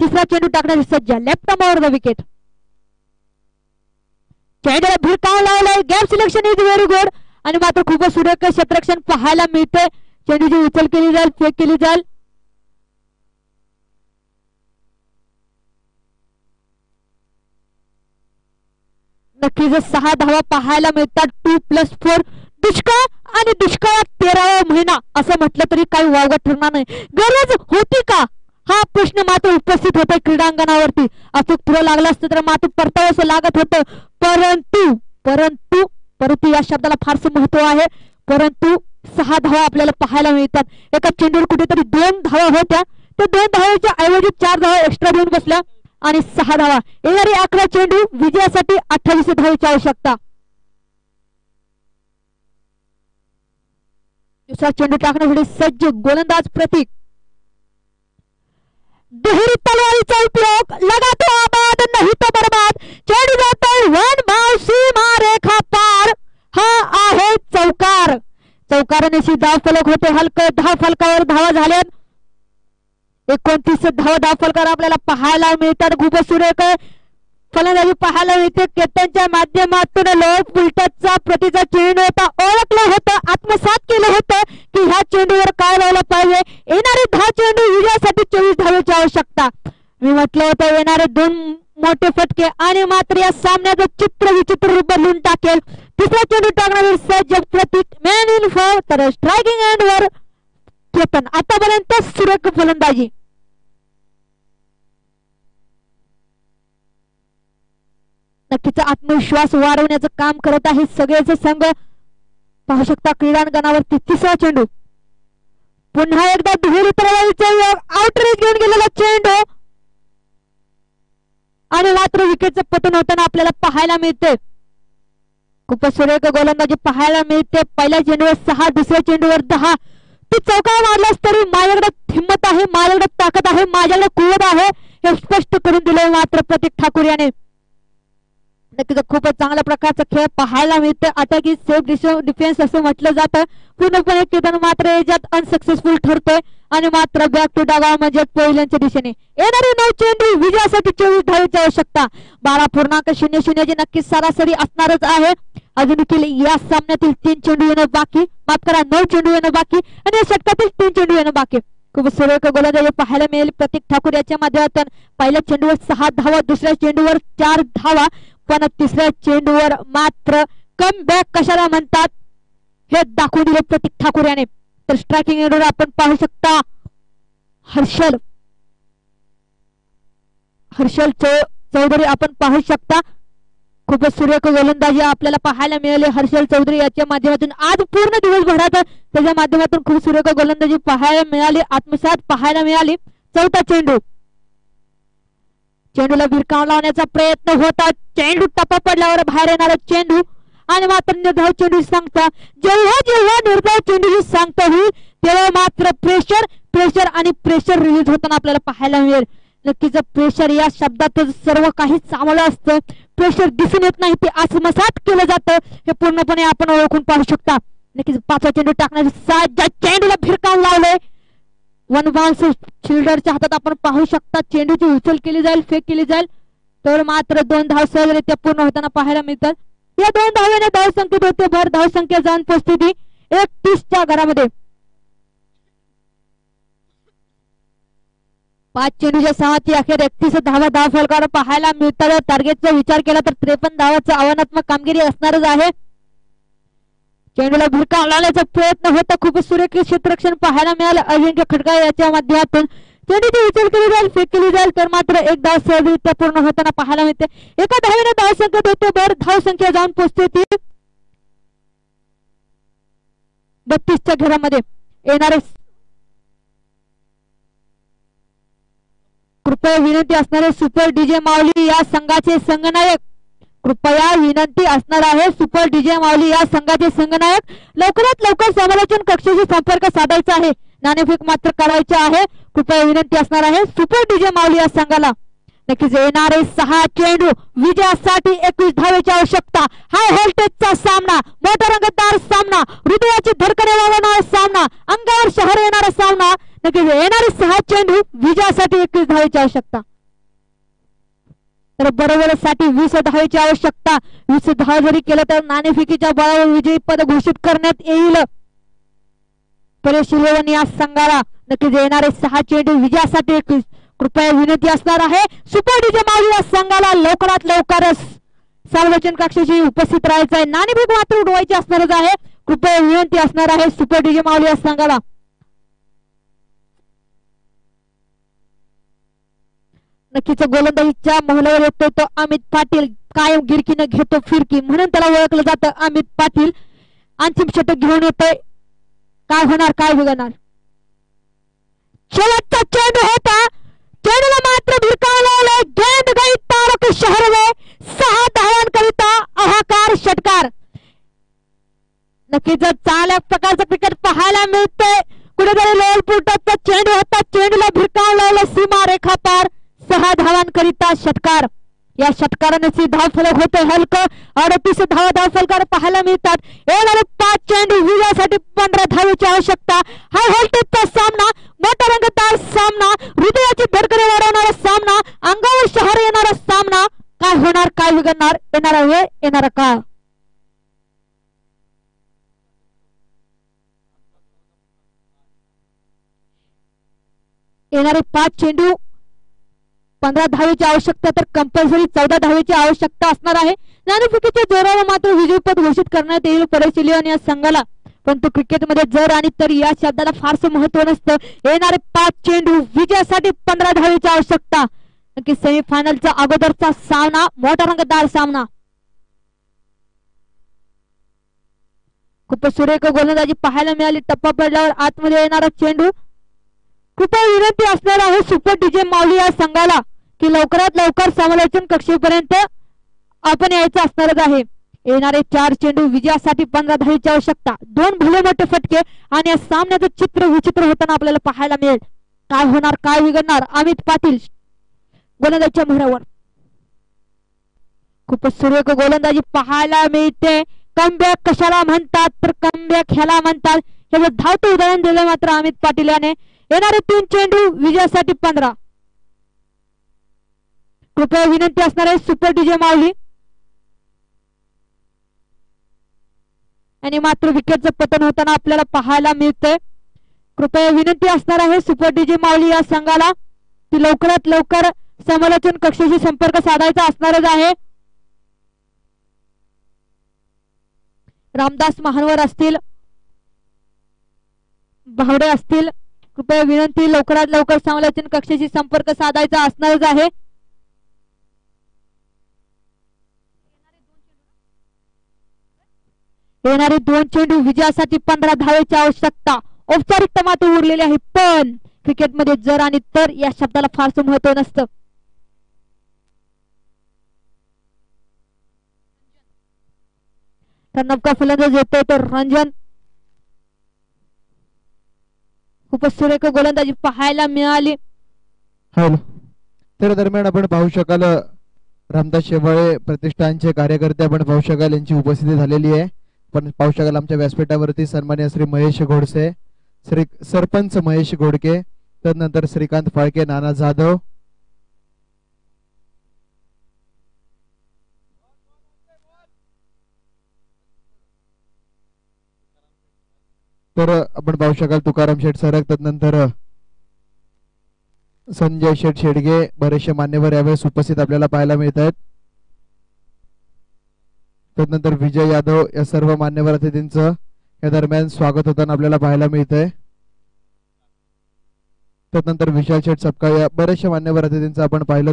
S2: तिसरा चेंडू टाकण्याची सज्ज, लेफ्ट आर्मवर द विकेट. चेंडूला भिरकाव लावलाय. Gap selection is very good आणि मात्र खूप सुरेख क्षेत्ररक्षण पाहायला मिळते. चेंडूची उचल केली जाईल, फेक केली जाईल. नक्कीच 6 धावा पाहायला मिळतात. 2+4 दुष्काळ आणि दुष्काळात 13वा महिना असं म्हटलं तरी काही वावगं ठरणार नाही. गरज होती का हा प्रश्न मात्र उपस्थित होता क्रीडांगणावरती. अचूक थ्रो लागला असतं तर मात्र परतावं लागत होतं, परंतु परंतु परंतु या शब्दाला फारसं महत्व आहे. परंतु 6 धावा आपल्याला पाहायला मिळतात. एका चेंडूवर कुठेतरी 2 धावा होत्या, त्या 2 धावांच्या ऐवजी 4 धावा एक्स्ट्रा देऊन बसल्या आणि 6 धावा. येणारी 11 चेंडू विजयासाठी 28 धावेची आवश्यकता. दुसरा चेंडू टाकण्यासाठी सज्ज गोलंदाज प्रतीक. दुहेरी तलवारीचा उपयोग, लगा तो आबाद नहीं तो बर्बाद. चेंडू जातोय 1 बाय सीमा रेखा पार. हा आहे चौकार. चौकाराने धाव फलक होते हलक. धाव फलकावर धावा झाल्यात 29 धावा धाव फलकावर आपल्याला पाहायला मिळतात. खूपच सुरेख फलंदाजी पाहायला मिळते. केतनच्या माध्यमातून लोअर फुलटचा प्रतीचा चेंडू होता, ओळखलं होतं, आत्मसात केलं होतं की ह्या चेंडूवर काय लावलं पाहिजे. येणारे 10 चेंडू विजयासाठी 24 धावेची आवश्यकता. मी म्हटलं होतं येणारे 2 मोठे फटके आणि मात्र या सामन्याचं चित्र विचित्र रूप बदलून टाकेल. तिसरा चेंडू टाकणारे सज्ज प्रतीक, मॅन इन फॉर. तर स्ट्रायकिंग एंड वर केतन. आतापर्यंत सुरेख फलंदाजी. नक्कीच आत्मविश्वास वाढवण्याचं काम करत आहे सगळेच संघ. पाहू शकता क्रीडांगणावरती तिसरा चेंडू. पुन्हा एकदा दुहेरी तलवारीचा आउटरेज घेऊन गेलेला चेंडू आणि मात्र विकेटचं पतन होताना आपल्याला पाहायला मिळते. खूपच सुरेख गोलंदाजी पाहायला मिळते. पहिल्या चेंडूवर 6, दुसऱ्या चेंडूवर 10. तू चौकार मारलास तरी माझ्याकडे हिंमत आहे, माझ्याकडे ताकद आहे, माझ्याकडे कुवत आहे हे स्पष्ट करून दिले मात्र प्रतीक ठाकूर याने. नक्कीच खूपच चांगल्या प्रकारचा खेळ पाहायला मिळते. अटॅकिंग सेफ डिफेन्स असं म्हटलं जातं. पूर्णपणे केतन मात्र याच्यात अनसक्सेसफुल ठरतोय आणि मात्र बॅक टू डागा म्हणजे पहिल्यांच्या दिशेने. येणारे 9 चेंडू विजयासाठी 24 धावेची आवश्यकता. 12.00 ची नक्कीच सरासरी असणारच आहे. अजून देखील या सामन्यातील 3 चेंडू येणं बाकी, माफ करा 9 चेंडू येणं बाकी आणि या षटकातील 3 चेंडू येणं बाकी. खूप सुरेख गोलंदाजी पाहायला मिळेल प्रतीक ठाकूर याच्या माध्यमातून. पहिल्या चेंडूवर 6 धावा, दुसऱ्या चेंडूवर 4 धावा, पण तिसऱ्या चेंडूवर मात्र कम बॅक कशाला म्हणतात हे दाखवून दिले प्रतीक ठाकूर याने. तर स्ट्रायकिंग एंडवर आपण पाहू शकता हर्षल चौधरी आपण पाहू शकता. खूपच सुरेख गोलंदाजी आपल्याला पाहायला मिळाली हर्षल चौधरी याच्या माध्यमातून. आज पूर्ण दिवसभरात त्याच्या माध्यमातून खूप सुरेख गोलंदाजी पाहायला मिळाली, आत्मसात पाहायला मिळाली. चौथा चेंडू. चेंडूला भिरकाव लावण्याचा प्रयत्न होता. चेंडू टप्पा पडल्यावर बाहेर येणारा चेंडू आणि मात्र निर्धाव चेंडू सांगता. जेव्हा जेव्हा निर्धाव चेंडूची सांगता होईल तेव्हा मात्र प्रेशर आणि प्रेशर रिलीज होताना आपल्याला पाहायला मिळेल. नक्कीच प्रेशर या शब्दातच सर्व काही सामावलं असतं. प्रेशर दिसून येत नाही, ते आत्मसात केलं जातं हे पूर्णपणे आपण ओळखून पाहू शकता. नक्कीच 5वा चेंडू टाकण्याचा ज्या चेंडूला भिरकाव लावलंय 1 बाउन्स फिल्डरच्या हातात आपण पाहू शकता. चेंडूची उचल केली जाईल, फेक केली जाईल तर मात्र 2 धाव सहजरित्या पूर्ण होताना पाहायला मिळतात. या 2 धावेने धावसंख्येत होते भर. धावसंख्या जाऊन पोहोचते 31च्या घरामध्ये. 5 चेंडूच्या समाप्ती अखेर 31 धावा धाव फलकावर पाहायला मिळतात. टार्गेटचा विचार केला तर 53 धावांचा आव्हानात्मक कामगिरी असणारच आहे. चेंडूला भिरकाव लावण्याचा प्रयत्न होता. खूप सुरेख क्षेत्ररक्षण पाहायला मिळालं अजिंक्य खटकाळे याच्या माध्यमातून. चेंडूची उचल केली जाईल, फेक केली जाईल तर मात्र 1 धाव सहजरित्या पूर्ण होताना पाहायला मिळते. एका धावेने धावसंख्या होते भर. धावसंख्या जाऊन पोहोचते ती 32च्या घरामध्ये. येणारे कृपया विनंती असणारे सुपर डीजे माऊली या संघाचे संघनायक. कृपया विनंती असणार आहे सुपर डीजे माऊली या संघाचे संघनायक लवकरात लवकर समालोचन कक्षाशी संपर्क साधायचा आहे. नाणेफेक मात्र करायचे आहे. कृपया विनंती असणार आहे सुपर डीजे माऊली या संघाला. नक्कीच येणारे 6 चेंडू विजयासाठी 21 धावेची आवश्यकता. हाय व्होल्टेजचा सामना, मोठा रंगतदार सामना, हृदयाची धडकने वाढवणारा सामना, अंगावर शहर येणारा सामना. नक्कीच येणारे 6 चेंडू विजयासाठी 21 धावेची आवश्यकता. तर बरोबरसाठी 20 धावेची आवश्यकता. 20 धाव जरी केलं तर नाणेफेकीच्या बळावर विजयी पद घोषित करण्यात येईल परेश इलेव्हन या संघाला. नक्कीच येणारे 6 चेंडू विजयासाठी 21. कृपया विनंती असणार आहे सुपर डीजे माऊली या संघाला लवकरात लवकरच समालोचन कक्षाशी उपस्थित राहायचं आहे. नाणेफेक मात्र उडवायची असणारच आहे. कृपया विनंती असणार आहे सुपर डीजे माऊली या संघाला. नक्कीच गोलंदाजीच्या मोहलावर येतोय तो अमित पाटील. कायम गिरकीने घेतो फिरकी, म्हणून त्याला ओळखलं जातं अमित पाटील. अंतिम षटक घेऊन येतोय. काय होणार, काय बिघडणार. शेवटचा चेंडू होता, चेंडूला मात्र भिरकावला. गेंद गई तारों के शहर में. 6 धावांकरिता हाहाकार षटकार. नक्कीच चांगल्या प्रकारचं क्रिकेट पाहायला मिळतंय. कुठेतरी लोअर फुटाचा चेंडू होता, चेंडूला भिरकावला सीमा रेखा पार. 6 धावांकरिता षटकार. या षटकाराने धाव फलक होते हलकं. 38 धाव फलकार पाहायला मिळतात. येणारे 5 चेंडू विजयासाठी 15 धावेची आवश्यकता. हाय व्होल्टेजचा सामना, मोठा रंगतदार सामना, हृदयाची धडकने वाढवणारा सामना, अंगावर शहर येणारा सामना. काय होणार, काय बिघडणार. येणारा वेळ, येणारा काळ. येणारे 5 चेंडू 15 धावेची आवश्यकता, तर कंपल्सरी 14 धावेची आवश्यकता असणार आहे. नाणेफेकीच्या जोरावर मात्र विजयपद घोषित करण्यात येईल परेशिलियन या संघाला. परंतु क्रिकेटमध्ये जर आणि तर या शब्दाला फारसं महत्व नसतं. येणारे 5 चेंडू विजयासाठी 15 धावेची आवश्यकता. नक्की सेमीफायनलचा अगोदरचा सामना, मोठा रंगतदार सामना. खूपच सुरेख गोलंदाजी पाहायला मिळाली. टप्पा पडल्यावर आतमध्ये येणारा चेंडू. कृपया विनंती असणार आहे सुपर डीजे माऊली या संघाला की लवकरात लवकर समालोचन कक्षेपर्यंत आपण यायचं असणारच आहे. येणारे 4 चेंडू विजयासाठी 15 धावेची आवश्यकता. 2 भले मोठे फटके आणि या सामन्याचं चित्र विचित्र होताना आपल्याला पाहायला मिळेल. काय होणार, काय बिघडणार. अमित पाटील गोलंदाजीच्या मोहरावर. खूपच सुरेख गोलंदाजी पाहायला मिळते. कमबॅक कशाला म्हणतात, तर कमबॅक ह्याला म्हणतात. हे धावतं उदाहरण दिलं मात्र अमित पाटील याने. येणारे 3 चेंडू विजयासाठी 15. कृपया विनंती असणार आहे सुपर डीजे माऊली आणि मात्र विकेटचं पतन होताना आपल्याला पाहायला मिळतंय. कृपया विनंती असणार आहे सुपर डीजे माऊली या संघाला की लवकरात लवकर समालोचन कक्षाशी संपर्क साधायचा असणारच आहे. रामदास महानवर असतील, भावडे असतील, कृपया विनंती लवकरात लवकर समालोचन कक्षाशी संपर्क साधायचा असणारच आहे. येणारे 2 चेंडू विजयासाठी 15 धावेची आवश्यकता. औपचारिकता मात्र उरलेली आहे, पण क्रिकेटमध्ये जर आणि तर या शब्दाला फारसं महत्व नसतं. तर नवका फलंदाज येतोय तर रंजन. खूपच सुरेख गोलंदाजी पाहायला मिळाली.
S1: तर दरम्यान आपण पाहू शकाल रामदास शेवाळे प्रतिष्ठानचे कार्यकर्ते आपण पाहू शकाल यांची उपस्थिती झालेली आहे. पण पाहू शकाल आमच्या व्यासपीठावरती सन्माननीय श्री महेश घोडसे, श्री सरपंच महेश घोडके, तदनंतर श्रीकांत फाळके, नाना जाधव, तर आपण पाहू शकाल तुकाराम शेठ सरक, तदनंतर संजय शेठ शेडगे, बरेचसे मान्यवर यावेळेस उपस्थित आपल्याला पाहायला मिळत आहेत. तदनंतर विजय यादव या सर्व मान्यवर अतिथींचं या दरम्यान स्वागत होताना आपल्याला पाहायला मिळतंय. तदनंतर विशाल शेठ सपकाळ या बरेचशा मान्यवर अतिथींचं आपण पाहिलं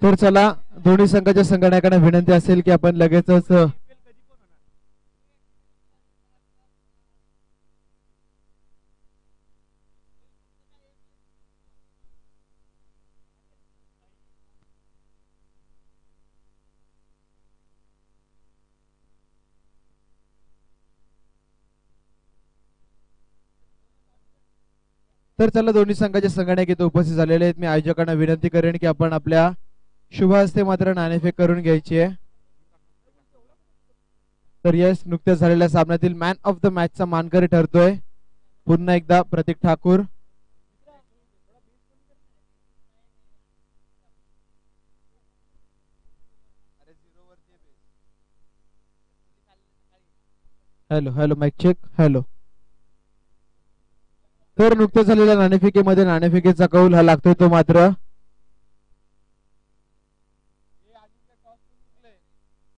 S1: तर चला दोन्ही संघाच्या संघटकांना विनंती असेल की आपण लगेचच तर चला दोन्ही संघाचे संघटक इथे उपस्थित झालेले आहेत. मी आयोजकांना विनंती करेन की आपण आपल्या शुभ हस्ते मात्र नाणेफेक करून घ्यायची आहे. तर यस, नुकत्याच झालेल्या सामन्यातील मॅन ऑफ द मॅचचा मानकरी ठरतोय पुन्हा एकदा Pratik Thakur. Hello hello mic check hello. तर नुकत्याच झालेल्या नाणेफेकीमध्ये नाणेफेकीचा कौल हा लागतोय तो मात्र